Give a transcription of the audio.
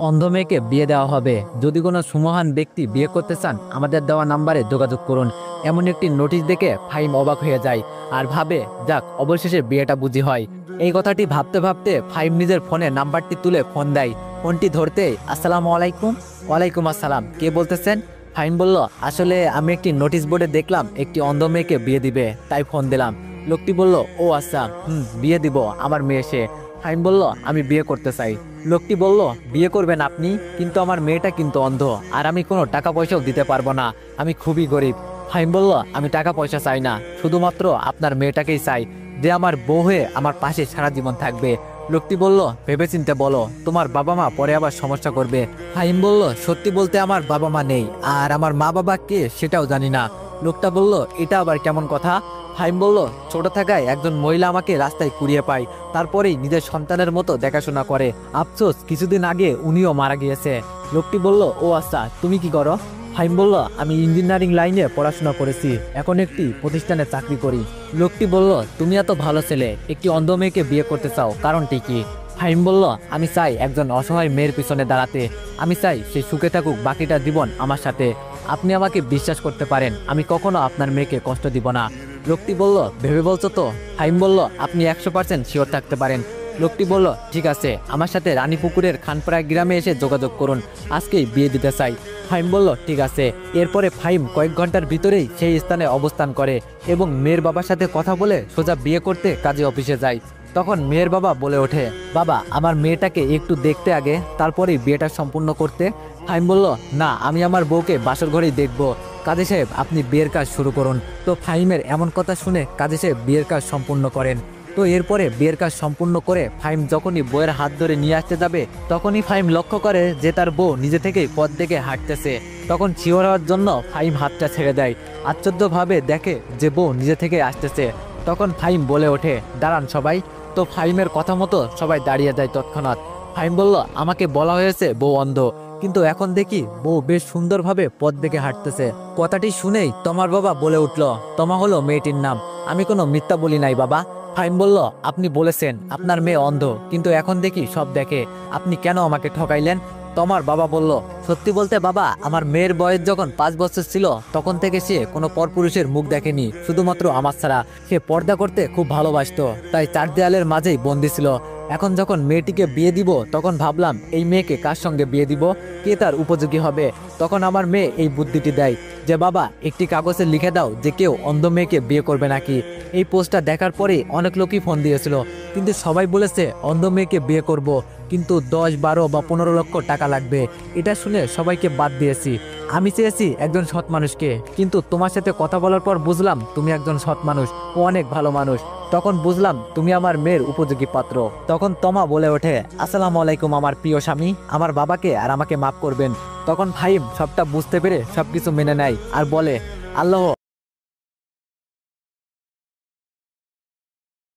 অন্ধ মেয়েকে বিয়ে দেওয়া হবে। যদি কোনো সুমহান ব্যক্তি বিয়ে করতে চান আমাদের দেওয়া নাম্বারে যোগাযোগ করুন। এমন একটি নোটিশ দেখে ফাহিম অবাক হয়ে যায় আর ভাবে, যাক অবশেষে বিয়েটা বুঝি হয়। এই কথাটি ভাবতে ভাবতে ফাহিম নিজের ফোনে নাম্বারটি তুলে ফোন দেয়। ফোনটি ধরতে, আসসালামু আলাইকুম। ওয়ালাইকুম আসসালাম, কে বলতেছেন? ফাহিম বলল, আসলে আমি একটি নোটিশ বোর্ডে দেখলাম একটি অন্ধ মেয়েকে বিয়ে দিবে, তাই ফোন দিলাম। লোকটি বলল, ও আচ্ছা, বিয়ে দিব আমার মেয়ে সে। ফাহিম বলল, আমি বিয়ে করতে চাই। লোকটি বলল, বিয়ে করবেন আপনি, কিন্তু আমার মেয়েটা কিন্তু অন্ধ, আর আমি কোনো টাকা পয়সাও দিতে পারবো না, আমি খুবই গরিব। ফাহিম বলল, আমি টাকা পয়সা চাই না, শুধুমাত্র আপনার মেয়েটাকেই চাই, যে আমার বউ হয়ে আমার পাশে সারা জীবন থাকবে। লোকটি বলল, ভেবেচিন্তে বলো, তোমার বাবা মা পরে আবার সমস্যা করবে। ফাহিম বলল, সত্যি বলতে আমার বাবা মা নেই, আর আমার মা বাবা কে সেটাও জানি না। লোকটা বলল, এটা আবার কেমন কথা? ফাহিম বলল, ছোট থাকায় একজন মহিলা আমাকে রাস্তায় কুড়িয়ে পায়, তারপরেই নিজের সন্তানের মতো দেখাশোনা করে। আফসোস কিছুদিন আগে উনিও মারা গিয়েছে। লোকটি বলল, ও আচ্ছা, তুমি কি করো? ফাহিম বলল, আমি ইঞ্জিনিয়ারিং লাইনে পড়াশোনা করেছি, এখন একটি প্রতিষ্ঠানে চাকরি করি। লোকটি বলল, তুমি এত ভালো ছেলে, একটি অন্ধ মেয়েকে বিয়ে করতে চাও, কারণটি কি? ফাহিম বলল, আমি চাই একজন অসহায় মেয়ের পিছনে দাঁড়াতে, আমি চাই সে সুখে থাকুক বাকিটা জীবন আমার সাথে। আপনি আমাকে বিশ্বাস করতে পারেন, আমি কখনো আপনার মেয়েকে কষ্ট দিব না। লোকটি বলল, ভেবে বলছো তো? ফাহিম বলল, আপনি 100% শিওর থাকতে পারেন। লোকটি বলল, ঠিক আছে, আমার সাথে রানীপুকুরের খানপাড়া গ্রামে এসে যোগাযোগ করুন, আজকেই বিয়ে দিতে চাই। ফাহিম বলল, ঠিক আছে। এরপরে ফাহিম কয়েক ঘন্টার ভিতরেই সেই স্থানে অবস্থান করে এবং মেয়ের বাবার সাথে কথা বলে সোজা বিয়ে করতে কাজী অফিসে যায়। তখন মেয়ের বাবা বলে ওঠে, বাবা, আমার মেয়েটাকে একটু দেখতে আগে, তারপরেই বিয়েটা সম্পূর্ণ করতে। ফাহিম বলল, না, আমি আমার বউকে বাসর ঘরেই দেখবো। কাজী সাহেব, আপনি বিয়ের কাজ শুরু করুন। তো ফাহিমের এমন কথা শুনে কাজী সাহেব বিয়ের কাজ সম্পূর্ণ করেন। তো এরপরে বিয়ের কাজ সম্পূর্ণ করে ফাহিম যখনই বউয়ের হাত ধরে নিয়ে আসতে যাবে, তখনই ফাহিম লক্ষ্য করে যে তার বউ নিজে থেকেই পথ দেখে হাঁটতেছে। তখন শিওর হওয়ার জন্য ফাহিম হাতটা ছেড়ে দেয়। আশ্চর্যভাবে দেখে যে বউ নিজে থেকে আসতেছে। তখন ফাহিম বলে ওঠে, দাঁড়ান সবাই। তো ফাহিমের কথা মতো সবাই দাঁড়িয়ে যায় তৎক্ষণাৎ। ফাহিম বলল, আমাকে বলা হয়েছে বউ অন্ধ, কিন্তু এখন দেখি বউ বেশ সুন্দরভাবে পথ দেখে হাঁটতেছে। কথাটি শুনেই তোমার বাবা বলে উঠল, তমা হলো মেয়েটির নাম, আমি কোনো মিথ্যা বলি নাই বাবা। ফাহিম বলল, আপনি বলেছেন আপনার মেয়ে অন্ধ, কিন্তু এখন দেখি সব দেখে, আপনি কেন আমাকে ঠকাইলেন? তোমার বাবা বলল, সত্যি বলতে বাবা, আমার মেয়ের বয়স যখন 5 বছর ছিল তখন থেকে সে কোনো পরপুরুষের মুখ দেখেনি, শুধুমাত্র আমার ছাড়া। সে পর্দা করতে খুব ভালোবাসতো, তাই 4 দেয়ালের মাঝেই বন্দি ছিল। এখন যখন মেয়েটিকে বিয়ে দিব, তখন ভাবলাম এই মেয়েকে কার সঙ্গে বিয়ে দিব, কে তার উপযোগী হবে। তখন আমার মেয়ে এই বুদ্ধিটি দেয় যে, বাবা, একটি কাগজে লিখে দাও যে কেউ অন্ধ মেয়েকে বিয়ে করবে নাকি। এই পোস্টটা দেখার পরে অনেক লোকই ফোন দিয়েছিল, কিন্তু সবাই বলেছে অন্ধ মেয়েকে বিয়ে করব, কিন্তু 10, 12 বা 15 লক্ষ টাকা লাগবে। এটা শুনে সবাইকে বাদ দিয়েছি। আমি চেয়েছি একজন সৎ মানুষকে, কিন্তু তোমার সাথে কথা বলার পর বুঝলাম তুমি একজন সৎ মানুষ ও অনেক ভালো মানুষ। তখন বুঝলাম তুমি আমার মেয়ের উপযোগী পাত্র। তখন তমা বলে ওঠে, আসসালামু আলাইকুম আমার প্রিয় স্বামী, আমার বাবাকে আর আমাকে মাফ করবেন। তখন ফাহিম সবটা বুঝতে পেরে সবকিছু মেনে নেয় আর বলে, আল্লাহ